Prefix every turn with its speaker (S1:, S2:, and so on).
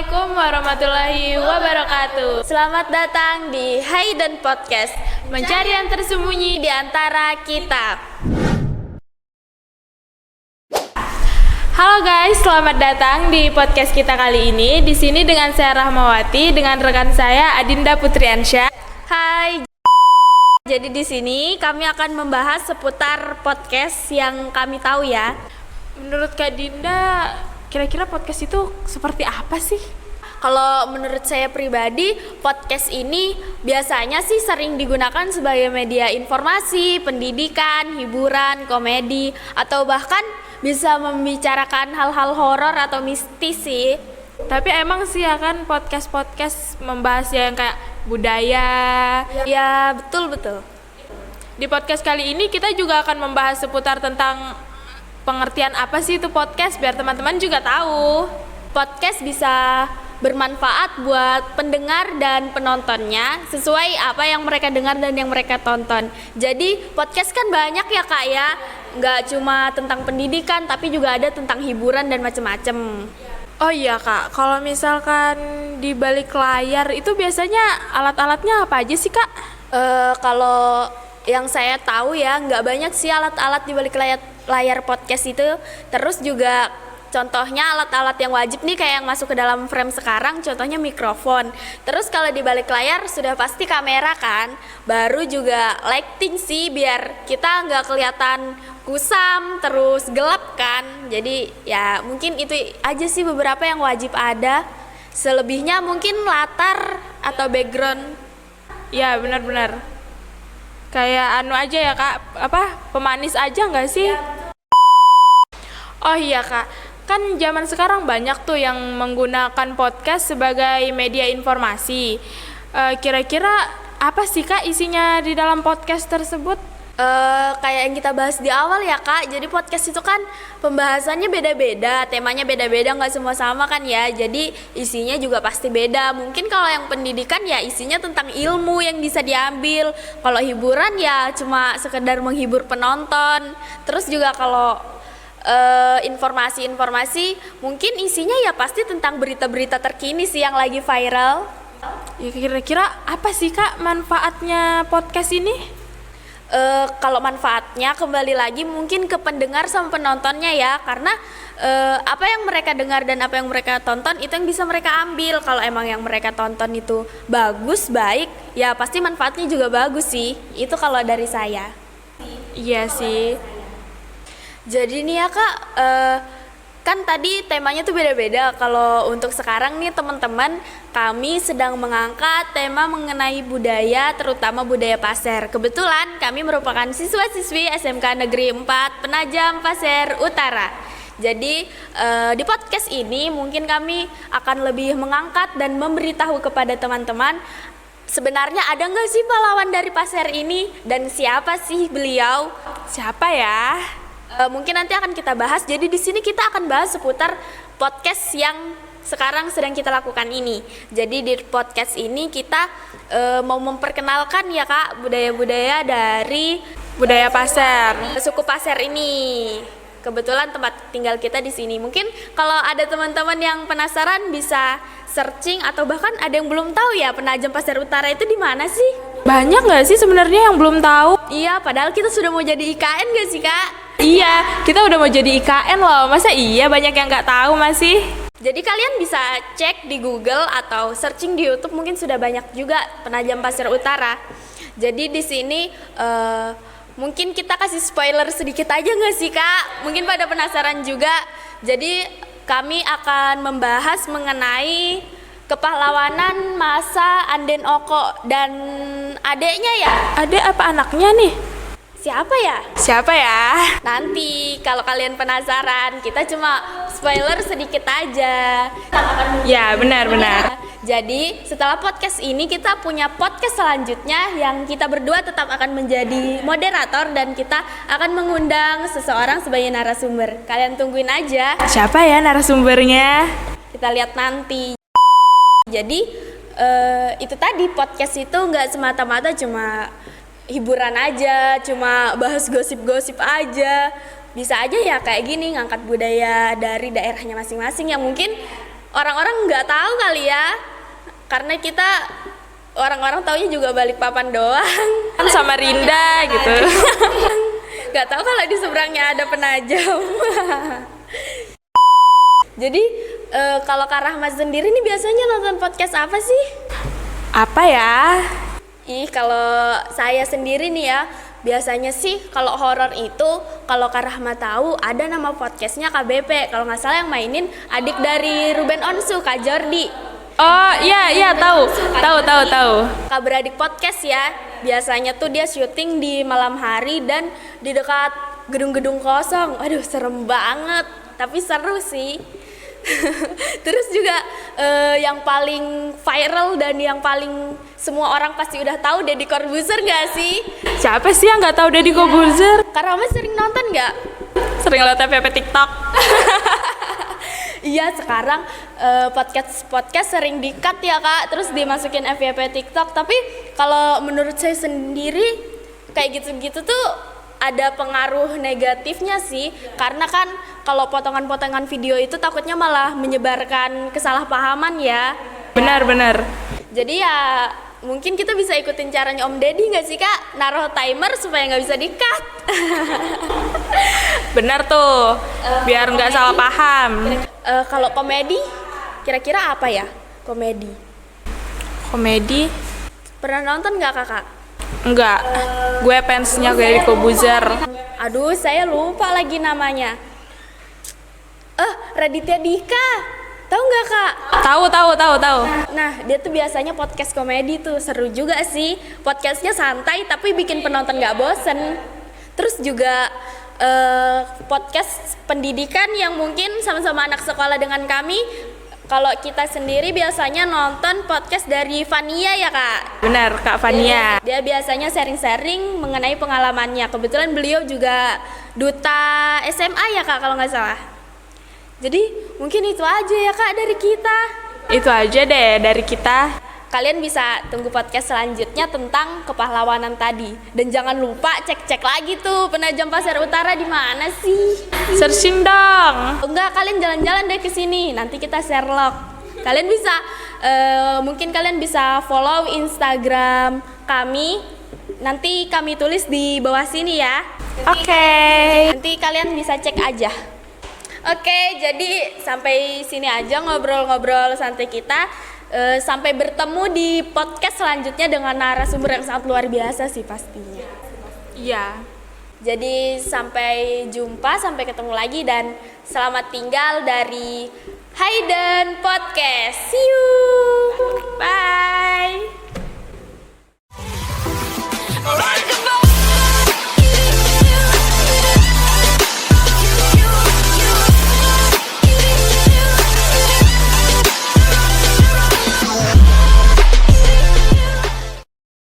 S1: Assalamualaikum warahmatullahi wabarakatuh. Selamat datang di Hayden Podcast, mencari yang tersembunyi di antara kita. Halo guys, selamat datang di podcast kita kali ini. Di sini dengan saya Rahmawati, dengan rekan saya Adinda Putriansyah. Hai. Jadi di sini kami akan membahas seputar podcast yang kami tahu ya. Menurut Kak Dinda, kira-kira podcast itu seperti apa sih? Kalau menurut saya pribadi, podcast ini biasanya sih sering digunakan sebagai media informasi, pendidikan, hiburan, komedi, atau bahkan bisa membicarakan hal-hal horor atau mistis sih. Tapi emang sih ya kan podcast membahas yang kayak budaya. Ya, betul. Di podcast kali ini kita juga akan membahas seputar tentang pengertian apa sih itu podcast, biar teman-teman juga tahu. Podcast bisa bermanfaat buat pendengar dan penontonnya sesuai apa yang mereka dengar dan yang mereka tonton. Jadi podcast kan banyak ya Kak ya, nggak cuma tentang pendidikan tapi juga ada tentang hiburan dan macem-macem. Oh iya Kak, kalau misalkan di balik layar itu biasanya alat-alatnya apa aja sih Kak? Kalau yang saya tahu ya nggak banyak sih alat-alat di balik layar podcast itu. Terus juga contohnya alat-alat yang wajib nih kayak yang masuk ke dalam frame sekarang, contohnya mikrofon. Terus kalau di balik layar sudah pasti kamera kan, baru juga lighting sih biar kita nggak kelihatan kusam terus gelap kan. Jadi ya mungkin itu aja sih beberapa yang wajib ada. Selebihnya mungkin latar atau background. Ya benar-benar kayak anu aja ya Kak, pemanis aja nggak sih? Oh iya Kak, kan zaman sekarang banyak tuh yang menggunakan podcast sebagai media informasi. Kira-kira apa sih Kak isinya di dalam podcast tersebut? Kayak yang kita bahas di awal ya Kak, jadi podcast itu kan pembahasannya beda-beda, temanya beda-beda, nggak semua sama kan ya, jadi isinya juga pasti beda. Mungkin kalau yang pendidikan ya isinya tentang ilmu yang bisa diambil, kalau hiburan ya cuma sekedar menghibur penonton. Terus juga kalau informasi-informasi mungkin isinya ya pasti tentang berita-berita terkini sih yang lagi viral. Ya kira-kira apa sih Kak manfaatnya podcast ini? Kalau manfaatnya kembali lagi mungkin ke pendengar sama penontonnya ya, karena apa yang mereka dengar dan apa yang mereka tonton itu yang bisa mereka ambil. Kalau emang yang mereka tonton itu bagus, baik, ya pasti manfaatnya juga bagus sih. Itu kalau dari saya. Iya sih. Jadi nih ya Kak, kan tadi temanya tuh beda-beda. Kalau untuk sekarang nih teman-teman, kami sedang mengangkat tema mengenai budaya, terutama budaya Pasir. Kebetulan kami merupakan siswa-siswi SMK Negeri 4 Penajam Pasir Utara. Jadi di podcast ini mungkin kami akan lebih mengangkat dan memberitahu kepada teman-teman sebenarnya ada nggak sih pahlawan dari Pasir ini dan siapa sih beliau? Siapa ya? Mungkin nanti akan kita bahas. Jadi di sini kita akan bahas seputar podcast yang sekarang sedang kita lakukan ini. Jadi di podcast ini kita mau memperkenalkan ya Kak budaya-budaya dari budaya Pasir, suku Pasir ini. Kebetulan tempat tinggal kita di sini. Mungkin kalau ada teman-teman yang penasaran bisa searching atau bahkan ada yang belum tahu ya Penajam Pasir Utara itu di mana sih? Banyak nggak sih sebenarnya yang belum tahu? Iya, padahal kita sudah mau jadi IKN nggak sih Kak? Iya, kita udah mau jadi IKN loh. Masa iya banyak yang nggak tahu masih? Jadi kalian bisa cek di Google atau searching di YouTube, mungkin sudah banyak juga Penajam Pasir Utara. Jadi di sini mungkin kita kasih spoiler sedikit aja nggak sih Kak? Mungkin pada penasaran juga. Jadi kami akan membahas mengenai kepahlawanan masa Anden Oko dan adeknya ya. Adek apa anaknya nih? Siapa ya? Nanti kalau kalian penasaran, kita cuma spoiler sedikit aja. Ya, benar. Jadi setelah podcast ini kita punya podcast selanjutnya yang kita berdua tetap akan menjadi moderator dan kita akan mengundang seseorang sebagai narasumber. Kalian tungguin aja. Siapa ya narasumbernya? Kita lihat nanti. Jadi itu tadi podcast itu nggak semata-mata cuma hiburan aja, cuma bahas gosip-gosip aja. Bisa aja ya kayak gini ngangkat budaya dari daerahnya masing-masing yang mungkin orang-orang nggak tahu kali ya, karena kita orang-orang taunya juga Balikpapan doang
S2: Kan Samarinda gitu.
S1: nggak tahu kalau di seberangnya ada Penajam. Jadi kalau Kak Rahmat sendiri nih biasanya nonton podcast apa sih?
S2: Apa ya?
S1: Kalau saya sendiri nih ya, biasanya sih kalau horor itu, kalau Kak Rahmat tahu ada nama podcastnya KBP. Kalau nggak salah yang mainin adik dari Ruben Onsu, Kak Jordi.
S2: Oh iya tahu.
S1: Kak Beradik Podcast ya. Biasanya tuh dia syuting di malam hari dan di dekat gedung-gedung kosong. Aduh serem banget, tapi seru sih. Terus juga yang paling viral dan yang paling semua orang pasti udah tahu Deddy Corbuzier nggak sih?
S2: Siapa sih yang nggak tahu Deddy Corbuzier?
S1: Kak Rahmat sering nonton nggak?
S2: Sering liat FYP TikTok.
S1: Iya sekarang podcast sering di-cut ya Kak, terus dimasukin FYP TikTok. Tapi kalau menurut saya sendiri kayak gitu-gitu tuh ada pengaruh negatifnya sih, karena kan kalau potongan-potongan video itu takutnya malah menyebarkan kesalahpahaman ya.
S2: Benar.
S1: Jadi ya mungkin kita bisa ikutin caranya Om Deddy nggak sih Kak? Naruh timer supaya nggak bisa di-cut.
S2: Benar tuh, biar nggak salah paham.
S1: Kalau komedi, kira-kira apa ya? Komedi. Pernah nonton nggak Kakak?
S2: Enggak, gue fansnya Deddy Corbuzier.
S1: Aduh, saya lupa lagi namanya. Raditya Dika. Tahu nggak Kak?
S2: Tahu.
S1: Nah, dia tuh biasanya podcast komedi tuh, seru juga sih. Podcastnya santai tapi bikin penonton nggak bosen. Terus juga podcast pendidikan yang mungkin sama-sama anak sekolah dengan kami. Kalau kita sendiri biasanya nonton podcast dari Fania ya Kak.
S2: Benar, Kak Fania.
S1: Dia biasanya sharing-sharing mengenai pengalamannya. Kebetulan beliau juga duta SMA ya Kak kalau nggak salah. Jadi mungkin itu aja ya Kak dari kita.
S2: Itu aja deh dari kita.
S1: Kalian bisa tunggu podcast selanjutnya tentang kepahlawanan tadi. Dan jangan lupa cek-cek lagi tuh Penajam Pasir Utara di mana sih?
S2: Searching dong.
S1: Enggak, kalian jalan-jalan deh ke sini. Nanti kita Sherlock. Kalian bisa mungkin kalian bisa follow Instagram kami. Nanti kami tulis di bawah sini ya.
S2: Oke.
S1: Nanti kalian bisa cek aja. Oke, jadi sampai sini aja ngobrol-ngobrol santai kita. Sampai bertemu di podcast selanjutnya dengan narasumber yang sangat luar biasa sih pastinya.
S2: Iya.
S1: Jadi sampai jumpa, sampai ketemu lagi dan selamat tinggal dari Hayden Podcast. See you. Bye.